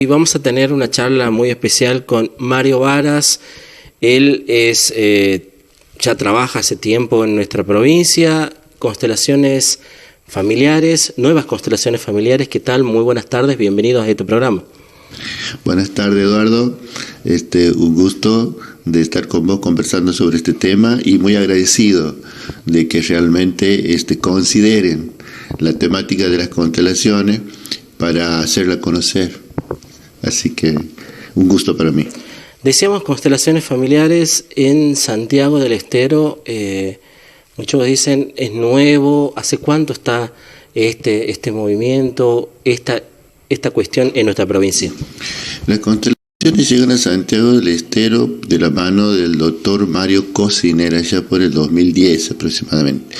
Y vamos a tener una charla muy especial con Mario Varas. Él ya trabaja hace tiempo en nuestra provincia, constelaciones familiares, nuevas constelaciones familiares. ¿Qué tal? Muy buenas tardes, bienvenidos a este programa. Buenas tardes, Eduardo. Un gusto de estar con vos conversando sobre este tema y muy agradecido de que realmente consideren la temática de las constelaciones para hacerla conocer. Así que un gusto para mí. Decíamos constelaciones familiares en Santiago del Estero. Muchos dicen es nuevo. ¿Hace cuánto está este movimiento, esta cuestión en nuestra provincia? Las constelaciones llegan a Santiago del Estero de la mano del doctor Mario Cosiner, allá por el 2010 aproximadamente.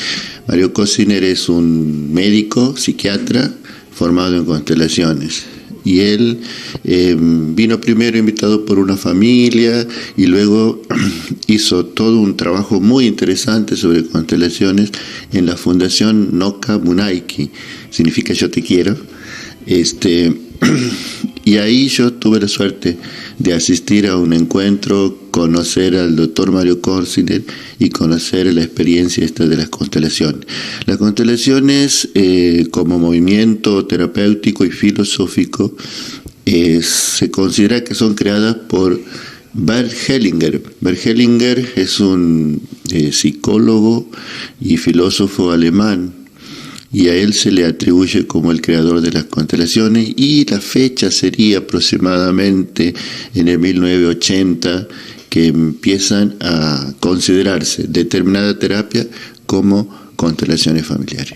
Mario Cosiner es un médico, psiquiatra, formado en constelaciones. Y él vino primero invitado por una familia y luego hizo todo un trabajo muy interesante sobre constelaciones en la Fundación Noka Munaiki, significa yo te quiero. Y ahí yo tuve la suerte de asistir a un encuentro, conocer al doctor Mario Cosiner y conocer la experiencia de las constelaciones. Las constelaciones como movimiento terapéutico y filosófico se considera que son creadas por Bert Hellinger. Bert Hellinger es un psicólogo y filósofo alemán, y a él se le atribuye como el creador de las constelaciones, y la fecha sería aproximadamente en el 1980 que empiezan a considerarse determinada terapia como constelaciones familiares.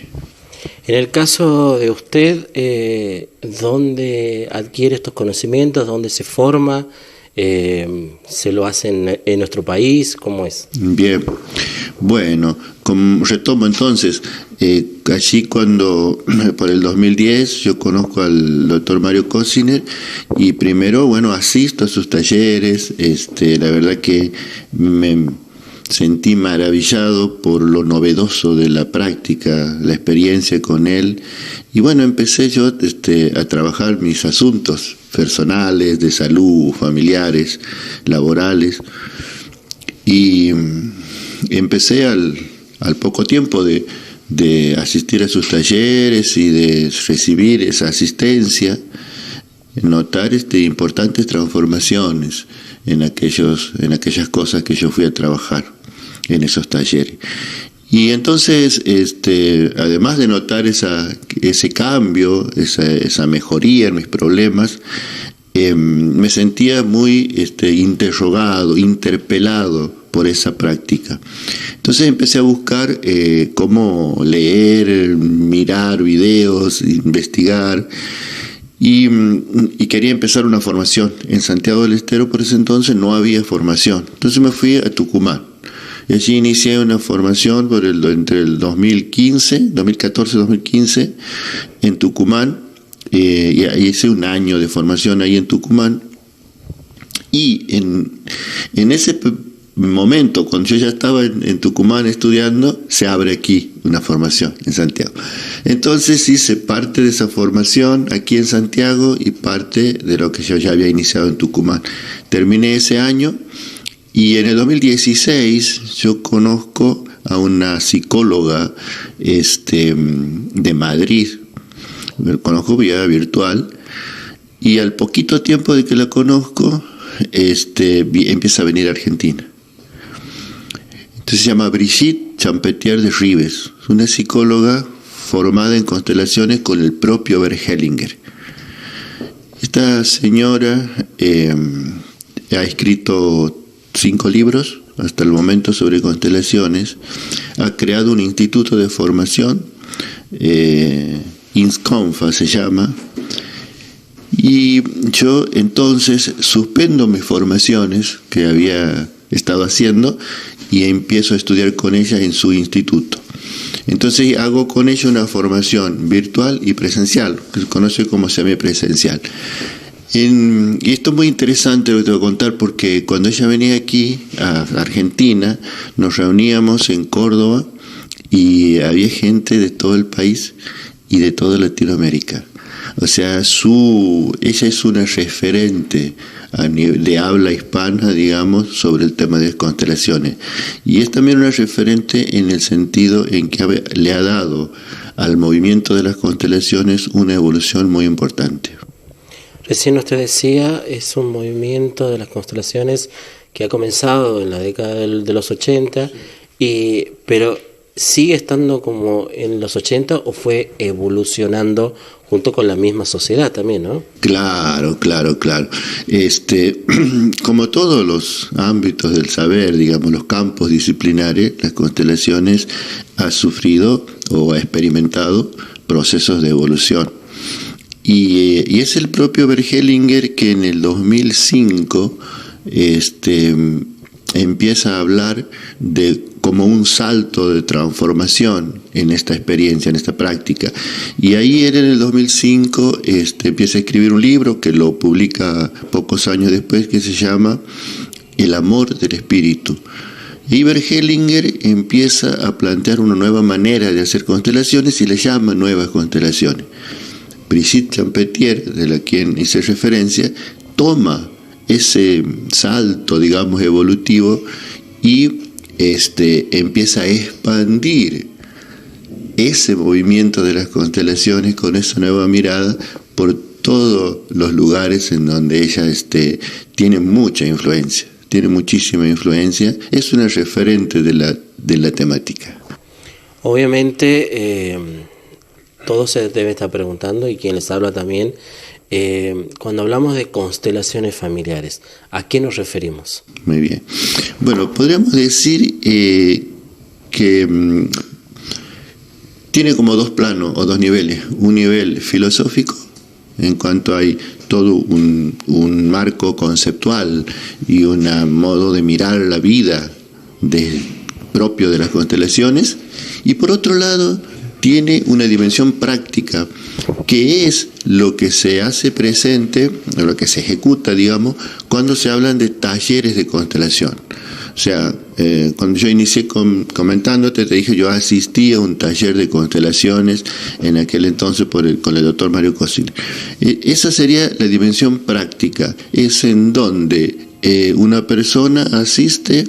En el caso de usted, ¿dónde adquiere estos conocimientos? ¿Dónde se forma? ¿Se lo hacen en nuestro país? ¿Cómo es? Bien, bueno, retomo entonces, allí cuando, por el 2010, yo conozco al doctor Mario Cosiner y primero, asisto a sus talleres. La verdad que me sentí maravillado por lo novedoso de la práctica, la experiencia con él, y empecé yo a trabajar mis asuntos personales, de salud, familiares, laborales, y empecé al poco tiempo de asistir a sus talleres y de recibir esa asistencia, notar importantes transformaciones en aquellas cosas que yo fui a trabajar en esos talleres. Y entonces, además de notar ese cambio, esa mejoría en mis problemas, me sentía muy interrogado, interpelado por esa práctica. Entonces empecé a buscar cómo leer, mirar videos, investigar, y quería empezar una formación. En Santiago del Estero por ese entonces no había formación. Entonces me fui a Tucumán. Y allí inicié una formación entre el 2014-2015 en Tucumán. Y hice un año de formación ahí en Tucumán. Y en ese momento, cuando yo ya estaba en Tucumán estudiando, se abre aquí una formación en Santiago. Entonces hice parte de esa formación aquí en Santiago y parte de lo que yo ya había iniciado en Tucumán. Terminé ese año y en el 2016 yo conozco a una psicóloga de Madrid. La conozco vía virtual, y al poquito tiempo de que la conozco, empieza a venir a Argentina. Entonces se llama Brigitte Champetier de Rives, una psicóloga formada en constelaciones con el propio Bert Hellinger. Esta señora ha escrito 5 libros hasta el momento sobre constelaciones, ha creado un instituto de formación, INSCONFA se llama, y yo entonces suspendo mis formaciones que había estado haciendo y empiezo a estudiar con ella en su instituto. Entonces hago con ella una formación virtual y presencial, que se conoce como semipresencial. Y esto es muy interesante lo que te voy a contar, porque cuando ella venía aquí a Argentina, nos reuníamos en Córdoba y había gente de todo el país y de toda Latinoamérica. O sea, ella es una referente de habla hispana, digamos, sobre el tema de constelaciones. Y es también una referente en el sentido en que le ha dado al movimiento de las constelaciones una evolución muy importante. Recién usted decía, es un movimiento de las constelaciones que ha comenzado en la década de los 80, pero ¿sigue estando como en los 80 o fue evolucionando junto con la misma sociedad también, no? Claro. Como todos los ámbitos del saber, digamos, los campos disciplinares, las constelaciones han sufrido o ha experimentado procesos de evolución. Y es el propio Bert Hellinger que en el 2005 empieza a hablar de como un salto de transformación en esta experiencia, en esta práctica. Y ahí él en el 2005 empieza a escribir un libro que lo publica pocos años después, que se llama El amor del espíritu. Y Bert Hellinger empieza a plantear una nueva manera de hacer constelaciones y le llama nuevas constelaciones. Brigitte Champetier, de la quien hice referencia, toma ese salto, digamos, evolutivo y empieza a expandir ese movimiento de las constelaciones con esa nueva mirada por todos los lugares en donde ella tiene mucha influencia, tiene muchísima influencia, es una referente de la temática. Obviamente, todos se deben estar preguntando, y quien les habla también, cuando hablamos de constelaciones familiares, ¿a qué nos referimos? Muy bien. Bueno, podríamos decir que tiene como dos planos o dos niveles. Un nivel filosófico, en cuanto hay todo un marco conceptual y un modo de mirar la vida propio de las constelaciones. Y por otro lado, tiene una dimensión práctica, que es lo que se hace presente, lo que se ejecuta, digamos, cuando se hablan de talleres de constelación. O sea, cuando yo inicié comentándote, te dije, yo asistí a un taller de constelaciones en aquel entonces con el doctor Mario Cosiner. Esa sería la dimensión práctica, es en donde una persona asiste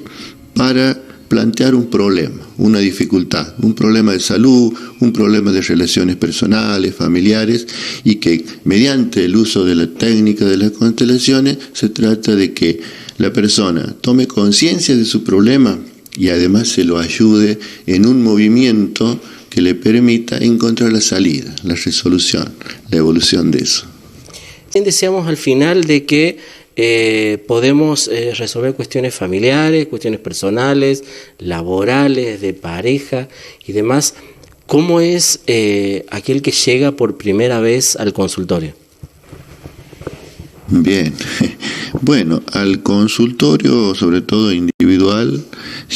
para plantear un problema, una dificultad, un problema de salud, un problema de relaciones personales, familiares, y que mediante el uso de la técnica de las constelaciones se trata de que la persona tome conciencia de su problema y además se lo ayude en un movimiento que le permita encontrar la salida, la resolución, la evolución de eso. Decíamos al final de que podemos resolver cuestiones familiares, cuestiones personales, laborales, de pareja y demás. ¿Cómo es aquel que llega por primera vez al consultorio? Bien, bueno, al consultorio, sobre todo individual,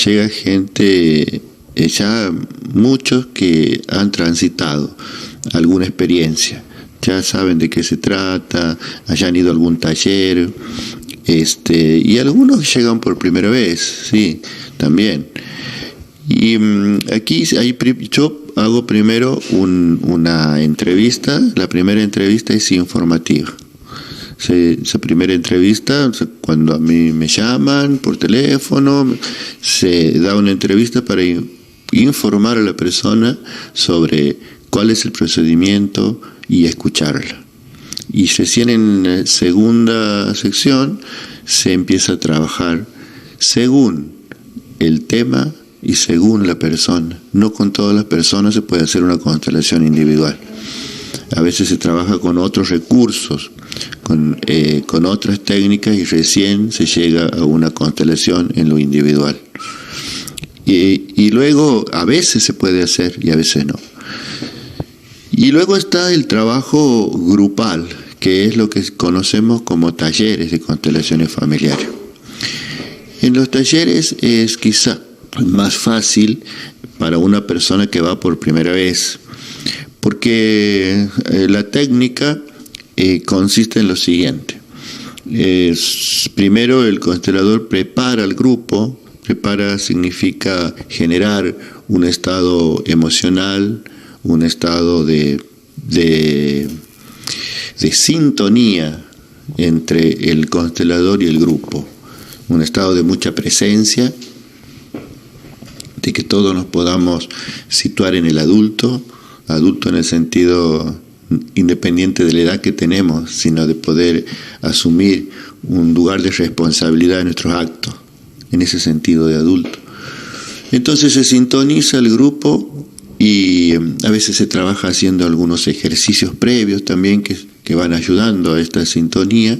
llega gente, ya muchos que han transitado alguna experiencia. Ya saben de qué se trata, hayan ido a algún taller, y algunos llegan por primera vez, sí, también. Y aquí yo hago primero una entrevista. La primera entrevista es informativa. Esa primera entrevista, cuando a mí me llaman por teléfono, se da una entrevista para informar a la persona sobre cuál es el procedimiento y escucharla. Y recién en la segunda sección se empieza a trabajar según el tema y según la persona. No con todas las personas se puede hacer una constelación individual. A veces se trabaja con otros recursos, con otras técnicas, y recién se llega a una constelación en lo individual. Y luego a veces se puede hacer y a veces no. Y luego está el trabajo grupal, que es lo que conocemos como talleres de constelaciones familiares. En los talleres es quizá más fácil para una persona que va por primera vez, porque la técnica consiste en lo siguiente. Primero el constelador prepara al grupo. Prepara significa generar un estado emocional, un estado de de sintonía entre el constelador y el grupo, un estado de mucha presencia, de que todos nos podamos situar en el adulto en el sentido independiente de la edad que tenemos, sino de poder asumir un lugar de responsabilidad en nuestros actos, en ese sentido de adulto. Entonces se sintoniza el grupo y a veces se trabaja haciendo algunos ejercicios previos también que van ayudando a esta sintonía,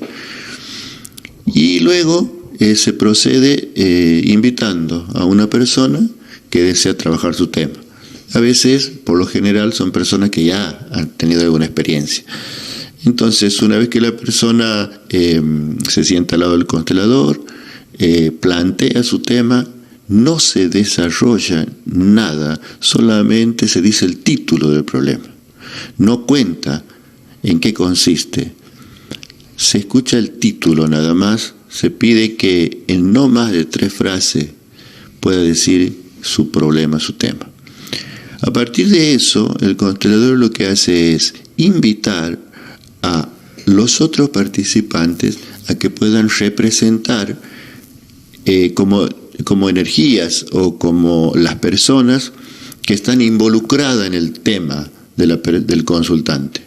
y luego se procede invitando a una persona que desea trabajar su tema. A veces, por lo general, son personas que ya han tenido alguna experiencia. Entonces, una vez que la persona se sienta al lado del constelador, plantea su tema, no se desarrolla nada, solamente se dice el título del problema. No cuenta en qué consiste. Se escucha el título nada más, se pide que en no más de 3 frases pueda decir su problema, su tema. A partir de eso, el constelador lo que hace es invitar a los otros participantes a que puedan representar como energías o como las personas que están involucradas en el tema del consultante.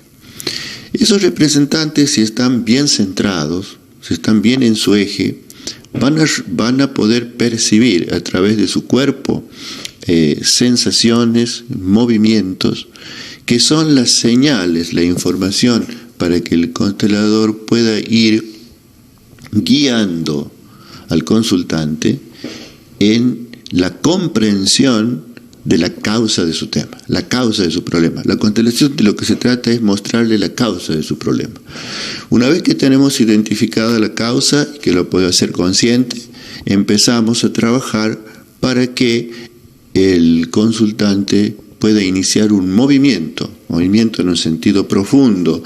Esos representantes, si están bien centrados, si están bien en su eje, van a poder percibir a través de su cuerpo sensaciones, movimientos, que son las señales, la información para que el constelador pueda ir guiando al consultante en la comprensión de la causa de su tema, la causa de su problema. La constelación de lo que se trata es mostrarle la causa de su problema. Una vez que tenemos identificada la causa, que lo puedo hacer consciente, empezamos a trabajar para que el consultante pueda iniciar un movimiento en un sentido profundo,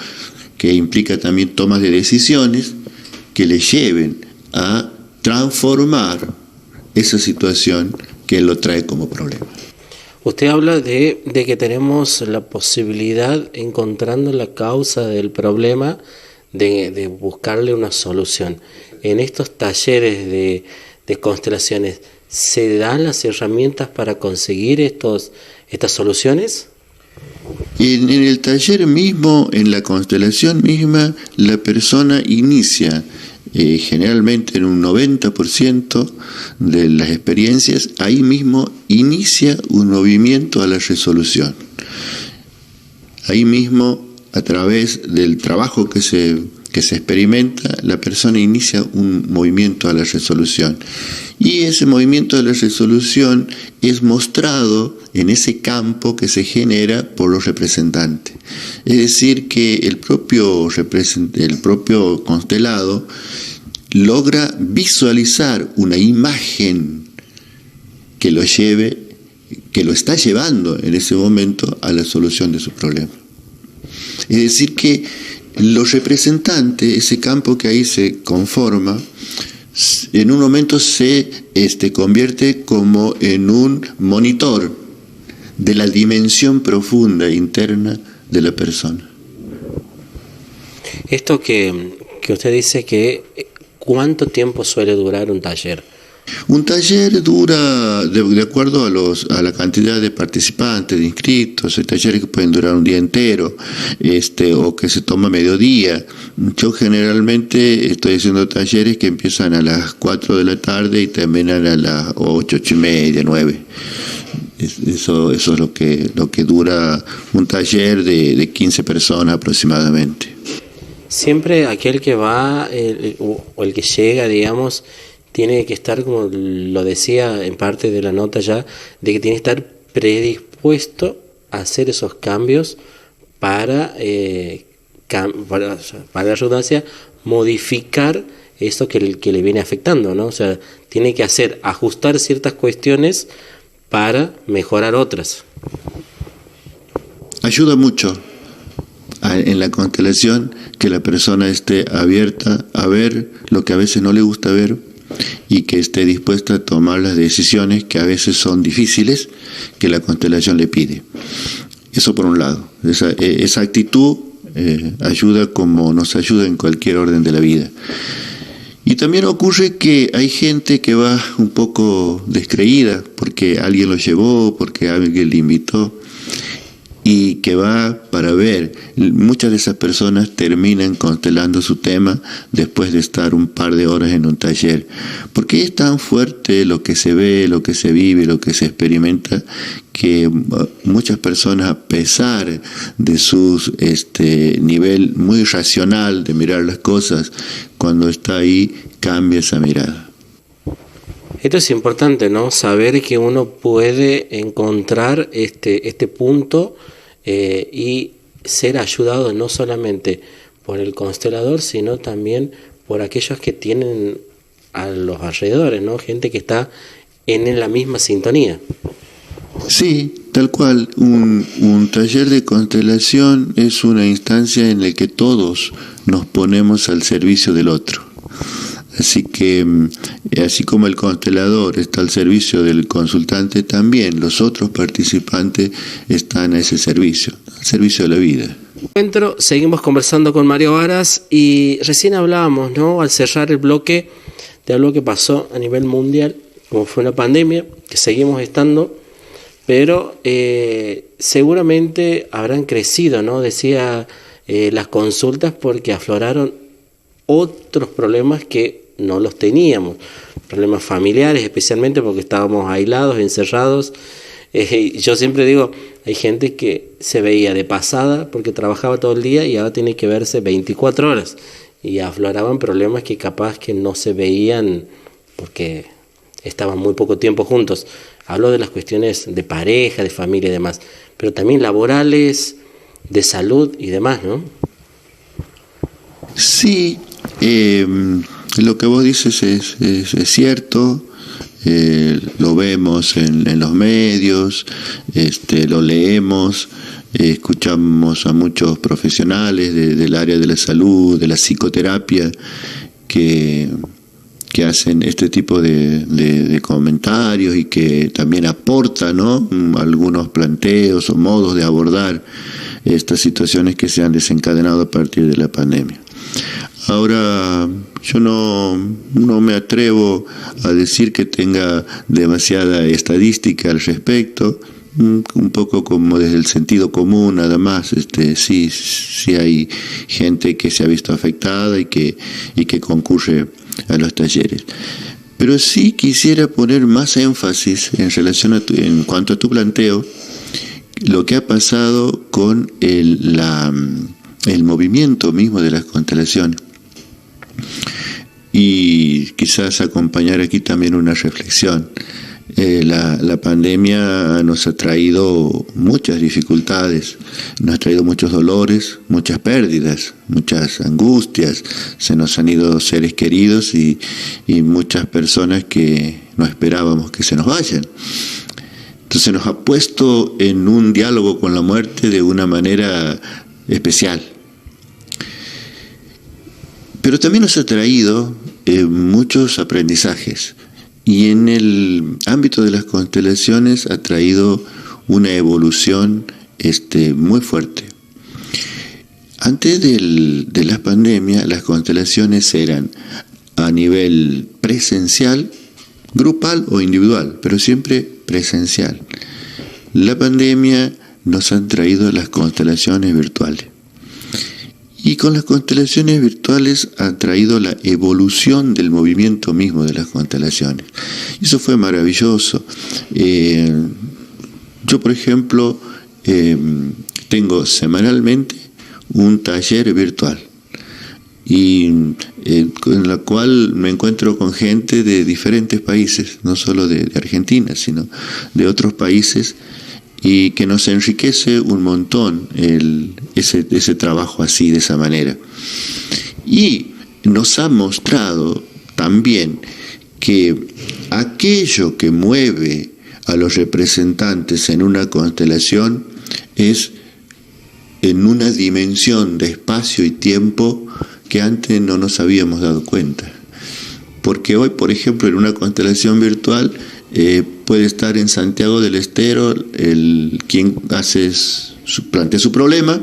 que implica también tomas de decisiones que le lleven a transformar esa situación que lo trae como problema. Usted habla de que tenemos la posibilidad, encontrando la causa del problema, de buscarle una solución. En estos talleres de constelaciones, ¿se dan las herramientas para conseguir estas soluciones? En el taller mismo, en la constelación misma, la persona inicia, generalmente en un 90% de las experiencias, ahí mismo inicia un movimiento a la resolución. Ahí mismo, a través del trabajo que se experimenta, la persona inicia un movimiento a la resolución. Y ese movimiento de la resolución es mostrado en ese campo que se genera por los representantes. Es decir, que el propio constelado logra visualizar una imagen que lo está llevando en ese momento a la solución de su problema. Es decir, que los representantes, ese campo que ahí se conforma, en un momento se convierte como en un monitor de la dimensión profunda interna de la persona. Esto que usted dice, que ¿cuánto tiempo suele durar un taller? Un taller dura, de acuerdo a la cantidad de participantes, de inscritos. Hay talleres que pueden durar un día entero, o que se toma mediodía. Yo generalmente estoy haciendo talleres que empiezan a las 4 de la tarde y terminan a las 8:30, 9. Eso es lo que dura un taller de 15 personas aproximadamente. Siempre aquel que va, o el que llega, digamos, tiene que estar, como lo decía en parte de la nota ya, de que tiene que estar predispuesto a hacer esos cambios para la redundancia, modificar esto que le viene afectando, ¿no? O sea, tiene que ajustar ciertas cuestiones para mejorar otras. Ayuda mucho en la constelación que la persona esté abierta a ver lo que a veces no le gusta ver, y que esté dispuesta a tomar las decisiones que a veces son difíciles, que la constelación le pide. Eso por un lado. Esa actitud ayuda como nos ayuda en cualquier orden de la vida. Y también ocurre que hay gente que va un poco descreída porque alguien lo llevó, porque alguien le invitó, y que va para ver. Muchas de esas personas terminan constelando su tema después de estar un par de horas en un taller, porque es tan fuerte lo que se ve, lo que se vive, lo que se experimenta, que muchas personas, a pesar de su nivel muy racional de mirar las cosas, cuando está ahí cambia esa mirada. Esto es importante, ¿no? Saber que uno puede encontrar este punto y ser ayudado no solamente por el constelador, sino también por aquellos que tienen a los alrededores, ¿no? Gente que está en la misma sintonía. Sí, tal cual. Un taller de constelación es una instancia en la que todos nos ponemos al servicio del otro. Así que, así como el constelador está al servicio del consultante, también los otros participantes están a ese servicio, al servicio de la vida. Seguimos conversando con Mario Varas y recién hablábamos, ¿no? Al cerrar el bloque, de algo que pasó a nivel mundial, como fue una pandemia, que seguimos estando, pero seguramente habrán crecido, ¿no? Decía las consultas porque afloraron otros problemas que no los teníamos, problemas familiares especialmente porque estábamos aislados, encerrados. Yo siempre digo, hay gente que se veía de pasada porque trabajaba todo el día y ahora tiene que verse 24 horas y afloraban problemas que capaz que no se veían porque estaban muy poco tiempo juntos. Hablo de las cuestiones de pareja, de familia y demás, pero también laborales, de salud y demás, ¿no? Sí, lo que vos dices es cierto, lo vemos en los medios, lo leemos, escuchamos a muchos profesionales del área de la salud, de la psicoterapia, que hacen este tipo de comentarios y que también aportan, ¿no?, algunos planteos o modos de abordar estas situaciones que se han desencadenado a partir de la pandemia. Ahora, yo no me atrevo a decir que tenga demasiada estadística al respecto, un poco como desde el sentido común nada más. Sí hay gente que se ha visto afectada y que concurre a los talleres. Pero sí quisiera poner más énfasis en relación en cuanto a tu planteo, lo que ha pasado con el movimiento mismo de las constelaciones. Y quizás acompañar aquí también una reflexión. La pandemia nos ha traído muchas dificultades, nos ha traído muchos dolores, muchas pérdidas, muchas angustias, se nos han ido seres queridos y muchas personas que no esperábamos que se nos vayan. Entonces nos ha puesto en un diálogo con la muerte de una manera especial. Pero también nos ha traído muchos aprendizajes. Y en el ámbito de las constelaciones ha traído una evolución muy fuerte. Antes de la pandemia, las constelaciones eran a nivel presencial, grupal o individual, pero siempre presencial. La pandemia nos ha traído las constelaciones virtuales. Y con las constelaciones virtuales ha traído la evolución del movimiento mismo de las constelaciones. Y eso fue maravilloso. Yo, por ejemplo, tengo semanalmente un taller virtual y en la cual me encuentro con gente de diferentes países, no solo de Argentina, sino de otros países, y que nos enriquece un montón ese trabajo así, de esa manera. Y nos ha mostrado también que aquello que mueve a los representantes en una constelación es en una dimensión de espacio y tiempo que antes no nos habíamos dado cuenta. Porque hoy, por ejemplo, en una constelación virtual puede estar en Santiago del Estero quien plantea su problema,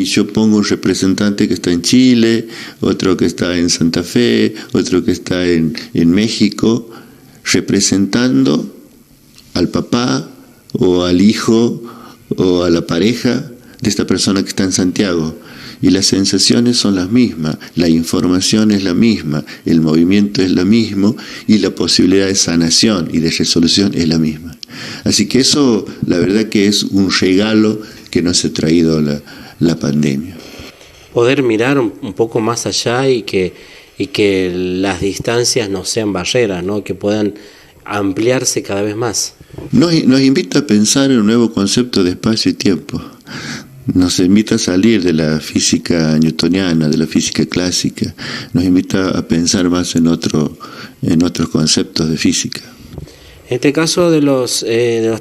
y yo pongo un representante que está en Chile, otro que está en Santa Fe, otro que está en México, representando al papá o al hijo o a la pareja de esta persona que está en Santiago. Y las sensaciones son las mismas, la información es la misma, el movimiento es lo mismo y la posibilidad de sanación y de resolución es la misma. Así que eso, la verdad que es un regalo que nos ha traído la pandemia. Poder mirar un poco más allá y que las distancias no sean barreras, ¿no? Que puedan ampliarse cada vez más. Nos invita a pensar en un nuevo concepto de espacio y tiempo. Nos invita a salir de la física newtoniana, de la física clásica. Nos invita a pensar más en otros conceptos de física. En este caso de los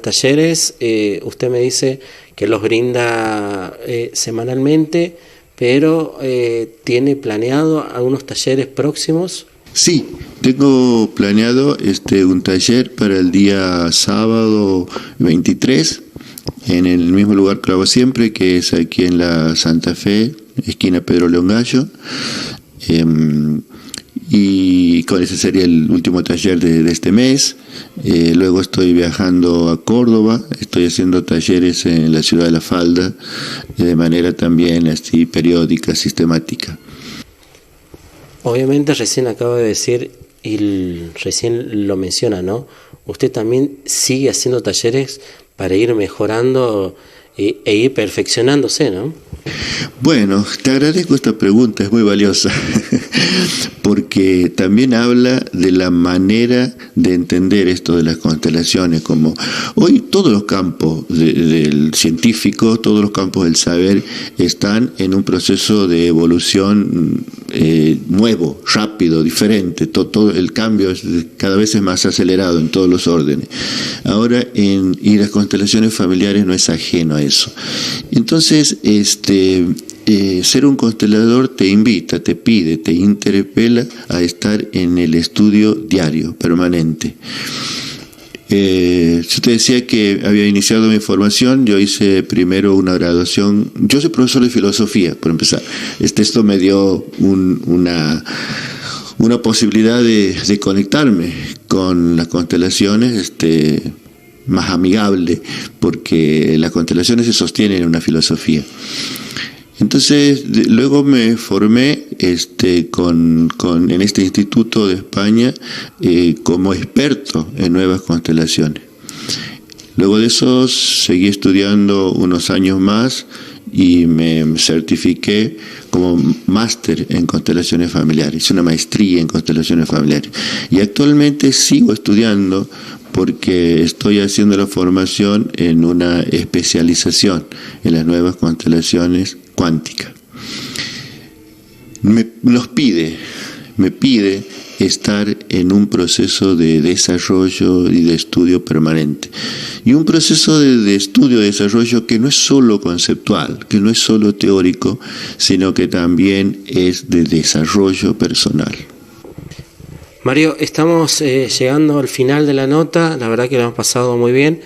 talleres, usted me dice que los brinda semanalmente, pero ¿tiene planeado algunos talleres próximos? Sí, tengo planeado un taller para el día sábado 23, en el mismo lugar que lo hago siempre, que es aquí en la Santa Fe, esquina Pedro León Gallo. Y con ese sería el último taller de este mes. Luego estoy viajando a Córdoba, estoy haciendo talleres en la ciudad de La Falda, de manera también así periódica, sistemática. Obviamente recién acaba de decir, y recién lo menciona, ¿no? Usted también sigue haciendo talleres para ir mejorando e ir perfeccionándose, ¿no? Bueno, te agradezco esta pregunta, es muy valiosa, porque también habla de la manera de entender esto de las constelaciones, como hoy todos los campos del científico, todos los campos del saber están en un proceso de evolución nuevo, rápido, diferente, todo el cambio cada vez es más acelerado en todos los órdenes. Ahora, y las constelaciones familiares no es ajeno a eso. Entonces, ser un constelador te invita, te pide, te interpela a estar en el estudio diario, permanente. Yo te decía que había iniciado mi formación, yo hice primero una graduación, yo soy profesor de filosofía, por empezar. Esto me dio una posibilidad de conectarme con las constelaciones, más amigable, porque las constelaciones se sostienen en una filosofía. Entonces, luego me formé en este instituto de España como experto en nuevas constelaciones. Luego de eso seguí estudiando unos años más y me certifiqué como máster en constelaciones familiares, hice una maestría en constelaciones familiares. Y actualmente sigo estudiando porque estoy haciendo la formación en una especialización en las nuevas constelaciones cuánticas. Me pide estar en un proceso de desarrollo y de estudio permanente. Y un proceso de estudio y desarrollo que no es solo conceptual, que no es solo teórico, sino que también es de desarrollo personal. Mario, estamos llegando al final de la nota, la verdad que lo hemos pasado muy bien.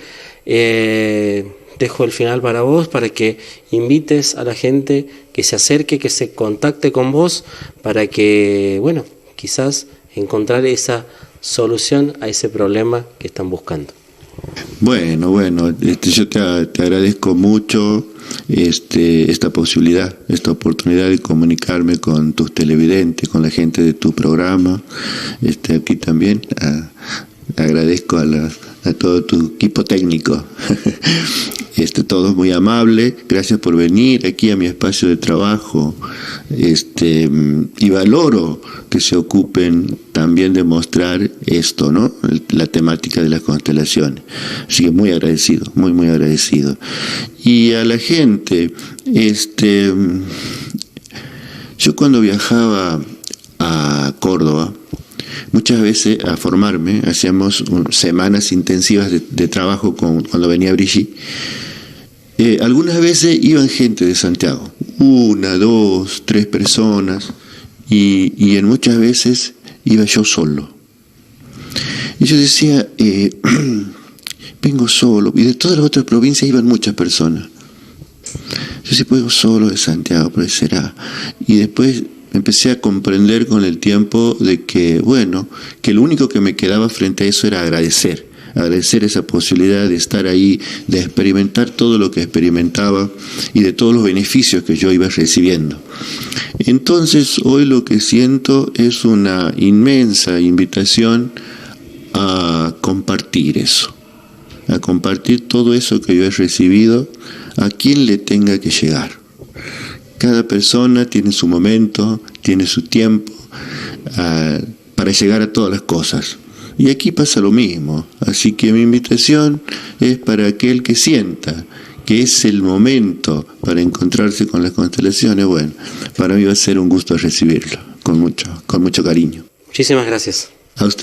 Dejo el final para vos, para que invites a la gente que se acerque, que se contacte con vos, para que, bueno, quizás encontrar esa solución a ese problema que están buscando. Bueno, yo te agradezco mucho esta posibilidad, esta oportunidad de comunicarme con tus televidentes, con la gente de tu programa. Aquí también agradezco a todo tu equipo técnico. Todos muy amables, gracias por venir aquí a mi espacio de trabajo, y valoro que se ocupen también de mostrar esto, ¿no? La temática de las constelaciones. Así que muy agradecido, muy agradecido. Y a la gente, yo cuando viajaba a Córdoba, muchas veces a formarme, hacíamos semanas intensivas de trabajo cuando venía Brigitte. Algunas veces iban gente de Santiago, 1, 2, 3 personas, y en muchas veces iba yo solo. Y yo decía, vengo solo, y de todas las otras provincias iban muchas personas. Yo sí puedo solo de Santiago, pero será. Y después empecé a comprender con el tiempo de que, bueno, que lo único que me quedaba frente a eso era agradecer esa posibilidad de estar ahí, de experimentar todo lo que experimentaba y de todos los beneficios que yo iba recibiendo. Entonces, hoy lo que siento es una inmensa invitación a compartir eso, a compartir todo eso que yo he recibido a quien le tenga que llegar. Cada persona tiene su momento, tiene su tiempo para llegar a todas las cosas. Y aquí pasa lo mismo, así que mi invitación es para aquel que sienta que es el momento para encontrarse con las constelaciones. Bueno, para mí va a ser un gusto recibirlo, con mucho cariño. Muchísimas gracias. A usted.